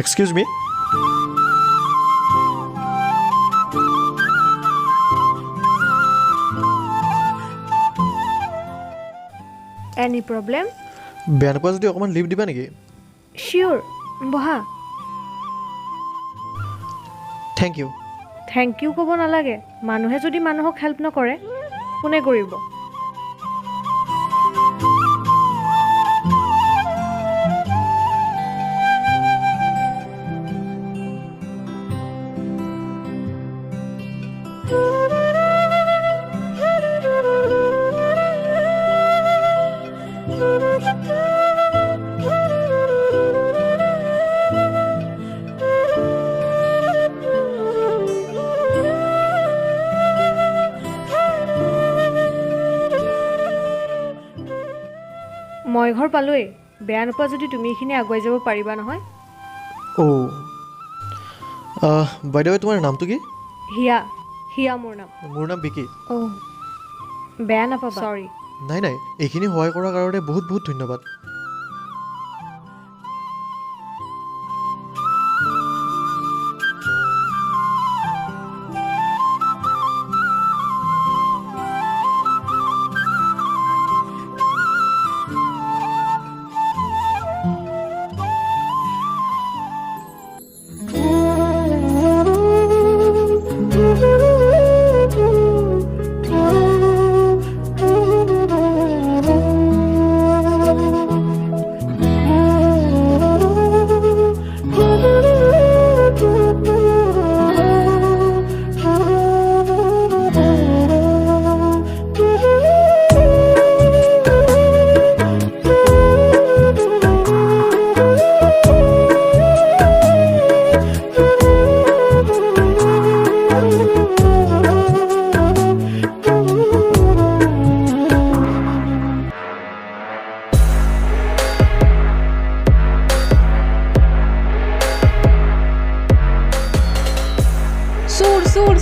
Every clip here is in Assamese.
এক্সকিউজ মি। Any problem? বেয়া নোপোৱা যদি অকণমান লিভ দিবা নেকি? চিয়'ৰ, বহা। Thank U. থেংক ইউ ক'ব নালাগে। মানুহে যদি মানুহক হেল্প নকৰে কোনে কৰিব? মই ঘৰ পালোৱেই। বেয়া নোপোৱা যদি তুমি এইখিনি আগুৱাই যাব পাৰিবা নহয়। অ' বাইদেউ তোমাৰ নামটো কি? হিয়া। হিয়া মোৰ নাম। মোৰ নাম বিকি। অ' বেয়া নাপাবা, চৰি। নাই নাই, এইখিনি সহায় কৰাৰ কাৰণে বহুত বহুত ধন্যবাদ।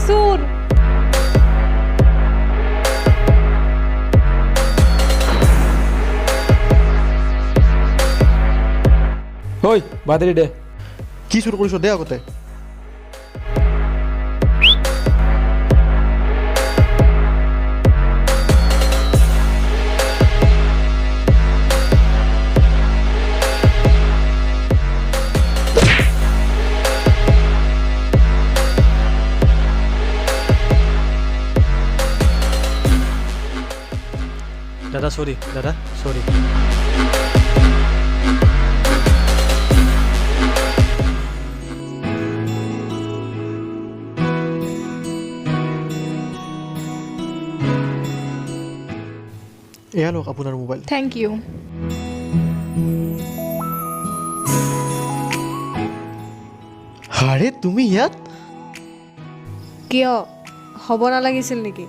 সুৰ। ঐ বাদেৰি দে। কি চুৰ কৰিছ দে আগতে। দাদা চৰি, দাদা চৰি। এয়া লওক আপোনাৰ মোবাইল। Thank U. হাৰে তুমি ইয়াত? কিয়? হ'ব নালাগিছিল নেকি?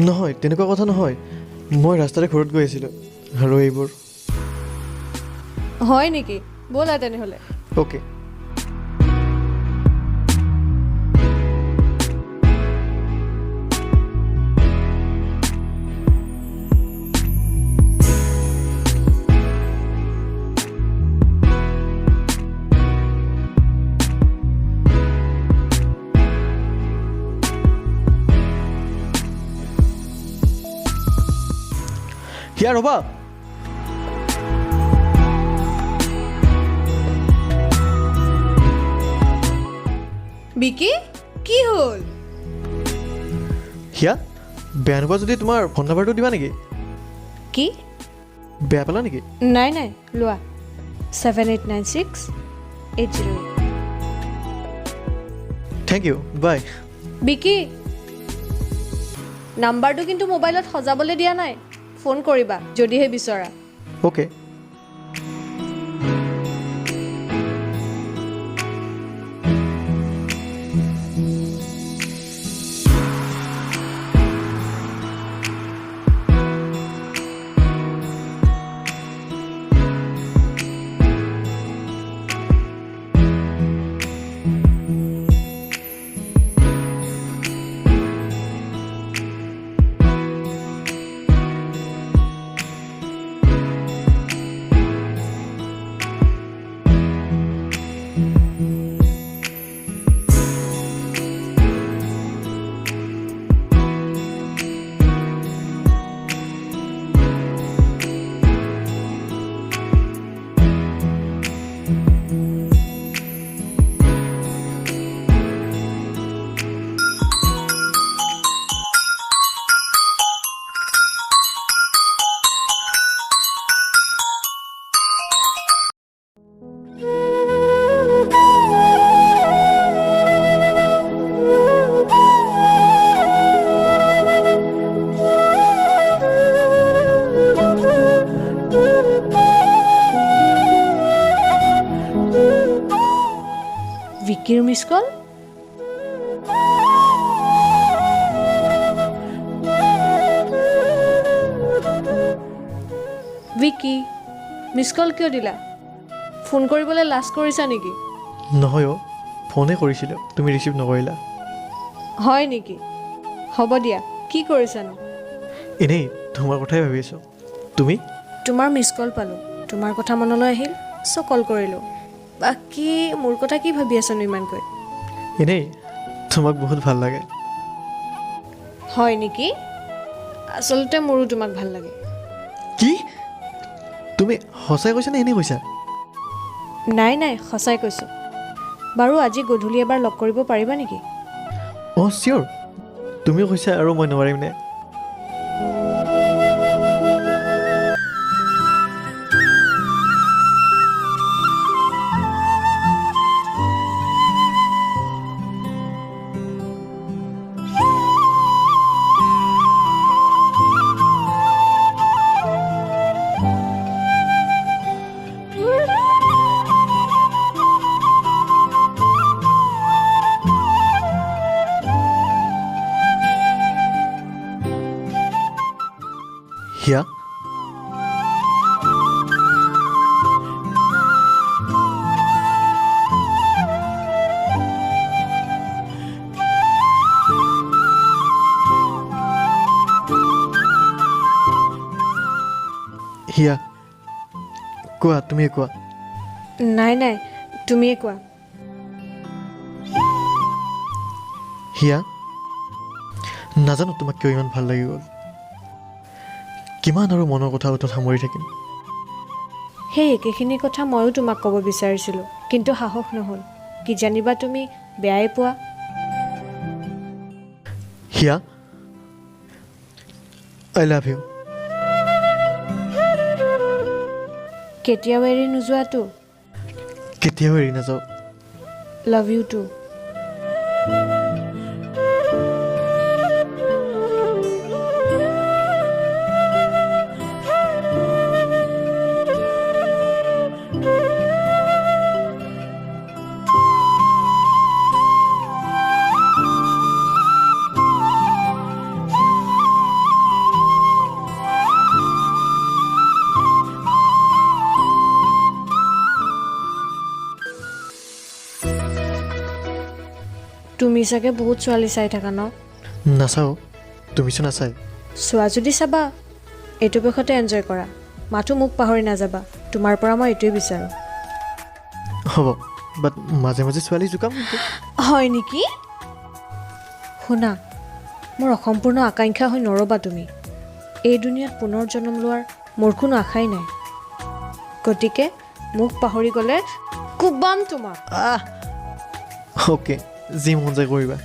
নহয়, তেনেকুৱা কথা নহয়। মই ৰাস্তাতে ঘৰত গৈ আছিলোঁ আৰু এইবোৰ। হয় নেকি? ব'লা তেনেহ'লে। অ'কে। হিয়া ৰ'বা। বিকি, কি হ'ল? হিয়া, বেয়া নোপোৱা যদি তোমাৰ ফোন নাম্বাৰটো দিবা নেকি? কি? বেয়া পালা নেকি? নাই নাই, লোৱা। 789680। থেংক ইউ, বাই। বিকি, নাম্বাৰটো কিন্তু মোবাইলত সজাবলৈ দিয়া নাই। ফোন কৰিবা যদিহে বিচৰা। অ'কে। বিকিৰ মিছ কল বিকি মিছ কল কিয় দিলা ফোন কৰিবলৈ লাজ কৰিছা নেকি নহয় অ' ফোনে কৰিছিলোঁ তুমি ৰিচিভ নকৰিলা হয় নেকি হ'ব দিয়া কি কৰিছানো এনেই তোমাৰ কথাই ভাবি আছোঁ তুমি তোমাৰ মিছ কল পালোঁ তোমাৰ কথা মনলৈ আহিল চ' কল কৰিলোঁ বাকী মোৰ কথা কি ভাবি আছানো ইমানকৈ এনেই তোমাক বহুত ভাল লাগে হয় নেকি আচলতে মোৰো তোমাক ভাল লাগে কি তুমি সঁচাই কৈছা নে এনেই কৈছা নাই নাই সঁচাই কৈছোঁ বাৰু আজি গধূলি এবাৰ লগ কৰিব পাৰিবা নেকি অঁ চিয়'ৰ তুমিও কৈছা আৰু মই নোৱাৰিম নে হিয়া হিয়া কোৱা তুমি কোৱা নাই নাই তুমিয়ে কোৱা হিয়া নাজানো তোমাক কিয় ইমান ভাল লাগি গ'ল কিমান আৰু মনৰ কথা উঠত সামৰি থাকিম সেই একেখিনি কথা ময়ো তোমাক ক'ব বিচাৰিছিলোঁ কিন্তু সাহস নহ'ল কি জানিবা তুমি বেয়াই পোৱা হিয়া আই লাভ ইউ কেতিয়াও এৰি নোযোৱাতো কেতিয়াও এৰি নাযাওঁ লাভ ইউ টু তুমি চাগে বহুত ছোৱালী চাই থাকা ন নাচাওঁ তুমিচোন নাচাই চোৱা যদি চাবা এইটো বয়সতে এনজয় কৰা মাথো মোক পাহৰি নাযাবা তোমাৰ পৰা মই এইটোৱে বিচাৰোঁ হ'ব বাট মাজে মাজে ছোৱালী জোকাম কিন্তু হয় নেকি শুনা মোৰ অসম্পূৰ্ণ আকাংক্ষা হৈ নৰবা তুমি এই দুনিয়াত পুনৰ জন্ম লোৱাৰ মোৰ কোনো আশাই নাই গতিকে মোক পাহৰি গ'লে কোবাম তোমাক অ'কে যি মন যায় কৰিবা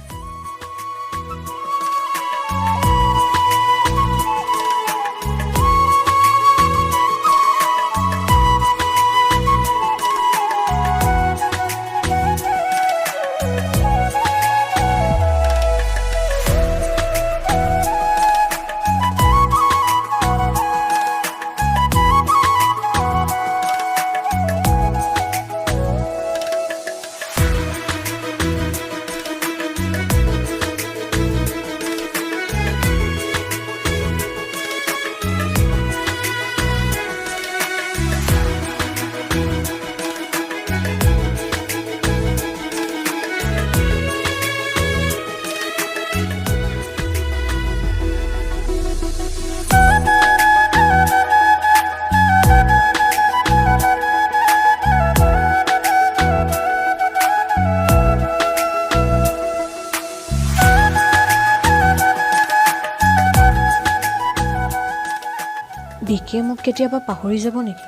বিকিয়ে মোক কেতিয়াবা পাহৰি যাব নেকি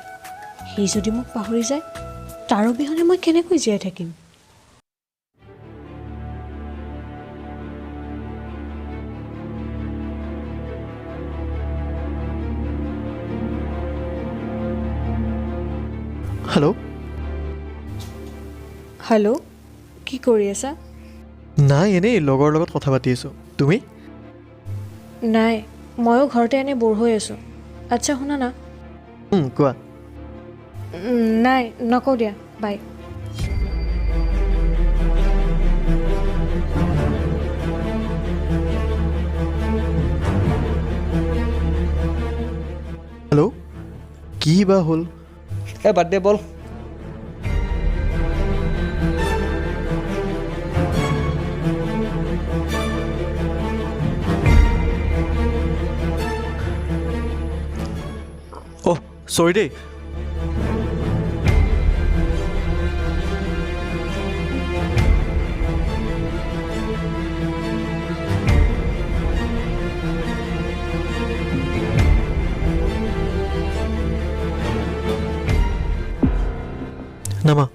সি যদি মোক পাহৰি যায় তাৰ অবিহনে মই কেনেকৈ জীয়াই থাকিম হেল্ল' হেল্ল' কি কৰি আছা নাই এনেই লগৰ লগত কথা পাতি আছোঁ তুমি নাই ময়ো ঘৰতে এনে বৰ হৈ আছোঁ আচ্ছা শুনা না কোৱা নাই নকওঁ দিয়া বাই হেল্ল' কি বা হ'ল? বাদ দে বল। অহ চৰি দেই। নামা।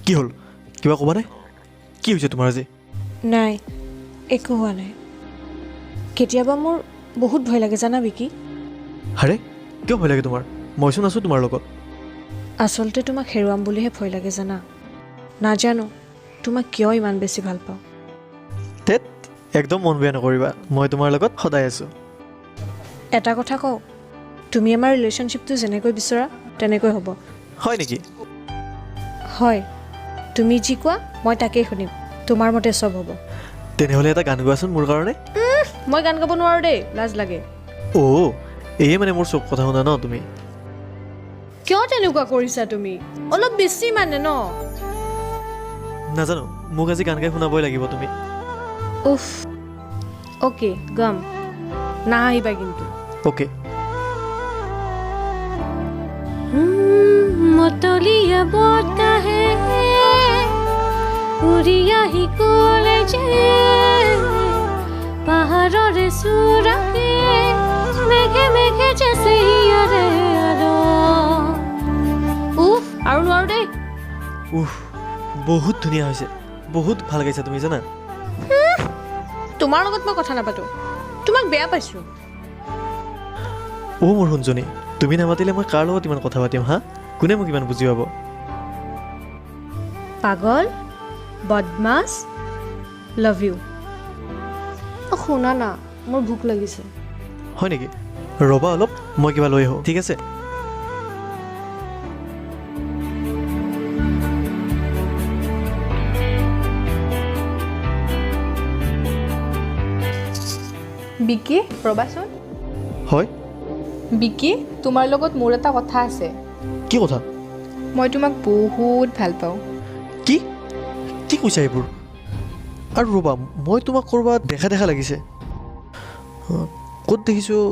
কি হ'ল? কিবা ক'বা নাই? কি হৈছে তোমাৰ আজি? নাই, একো হোৱা নাই। কেতিয়াবা মোৰ বহুত ভয় লাগে জানা বিকি। আৰে কিয় ভয় লাগে তোমাৰ? মইচোন আছোঁ তোমাৰ লগত। আচলতে তোমাক হেৰুৱাম বুলিহে ভয় লাগে জানা। নাজানো তোমাক কিয় ইমান বেছি ভাল পাওঁ। তেত একদম মন বেয়া নকৰিবা, মই তোমাৰ লগত সদায় আছোঁ। এটা কথা কওঁ, তুমি আমাৰ ৰিলেশ্যনশ্বিপটো যেনেকৈ বিচৰা তেনেকৈ হ'ব। হয় নেকি? হয়, তুমি যি কোৱা মই তাকেই শুনিম। তোমাৰ মতে চব হ'ব। তেনেহ'লে এটা গান গোৱাচোন মোৰ কাৰণে। মই গান গাব নোৱাৰোঁ দেই, লাজ লাগে। অ' এয়ে মানে মোৰ চব কথা শুনা ন তুমি? কিয় তেনেকুৱা কৰিছা তুমি? অলপ বেছি মানে ন। নাজানো, মোক আজি গান গাই শুনাবই লাগিব তুমি। উফ, অ'কে গাম, নাহাঁহিবা কিন্তু। অ'কে। মতলীয়া বতাহে উৰি আহি ক'লে যে পাহাৰৰে চূড়াকে মেঘে মেঘে যেছে ইয়াৰে আৰু। উফ, আৰু নোৱাৰো দেই। উফ, বহুত ধুনীয়া হৈছে, বহুত ভাল গাইছা তুমি জানা। তোমাৰ লগত মই কথা নাপাতো, তোমাক বেয়া পাইছো। অ' মোৰ শুনজনী, তুমি নামাতিলে মই কাৰ লগত ইমান কথা পাতিম হা? কোনে মোক ইমান বুজি পাব? পাগল, বদমাছ, লাভ ইউ। অ' শুনা না, মোৰ ভোক লাগিছে। হয় নেকি? ৰ'বা অলপ, মই কিবা লৈ আহোঁ, ঠিক আছে? বিকি ৰ'বাচোন। হয়, বিকি, তোমাৰ লগত মোৰ এটা কথা আছে। কি কথা? মই তোমাক বহুত ভাল পাওঁ। কি কি কৈছা এইবোৰ? আৰু ৰ'বা, মই তোমাক ক'ৰবাত দেখা দেখা লাগিছে। ক'ত দেখিছোঁ?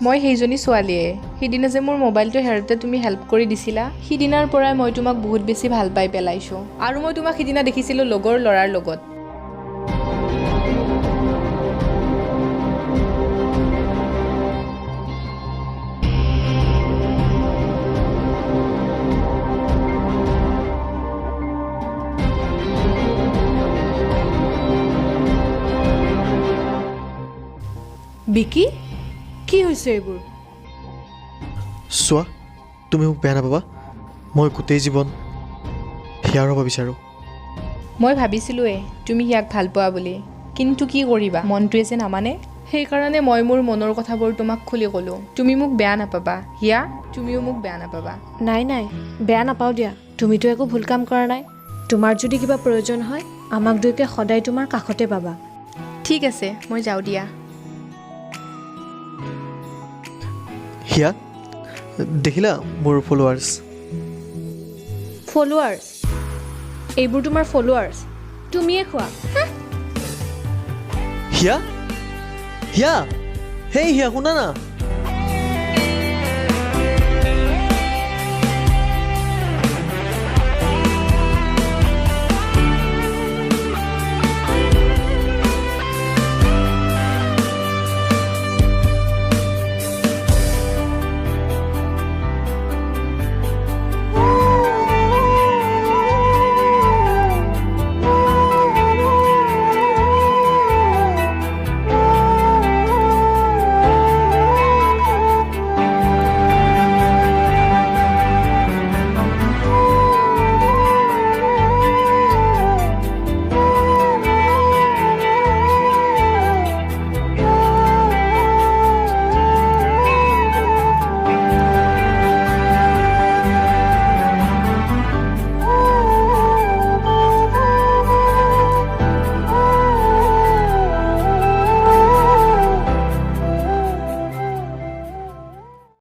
মই সেইজনী ছোৱালীয়ে, সিদিনা যে মোৰ মোবাইলটো হেৰাওঁতে তুমি হেল্প কৰি দিছিলা, সিদিনাৰ পৰাই মই তোমাক বহুত বেছি ভাল পাই পেলাইছোঁ। আৰু মই তোমাক সিদিনা দেখিছিলোঁ লগৰ ল'ৰাৰ লগত। বিকি, কি হৈছে এইবোৰ? চোৱা, তুমি মোক বেয়া নাপাবা, মই গোটেই জীৱন হিয়াৰ হ'ব বিচাৰোঁ। মই ভাবিছিলোঁৱে তুমি সিয়াক ভাল পোৱা বুলি, কিন্তু কি কৰিবা, মনটোৱে যে নামানে। সেইকাৰণে মই মোৰ মনৰ কথাবোৰ তোমাক খুলি ক'লোঁ। তুমি মোক বেয়া নাপাবা হিয়া, তুমিও মোক বেয়া নাপাবা। নাই নাই, বেয়া নাপাওঁ দিয়া। তুমিতো একো ভুল কাম কৰা নাই। তোমাৰ যদি কিবা প্ৰয়োজন হয়, আমাক দুয়োকে সদায় তোমাৰ কাষতে পাবা। ঠিক আছে, মই যাওঁ দিয়া। হিয়া, দেখিলা মোৰ ফলোৱাৰ্ছ? ফলোৱাৰ্ছ? এইবোৰ তোমাৰ ফলোৱাৰ্ছ? তুমিয়ে খোৱা। হিয়া, হিয়া, হেই হিয়া, শুনা না।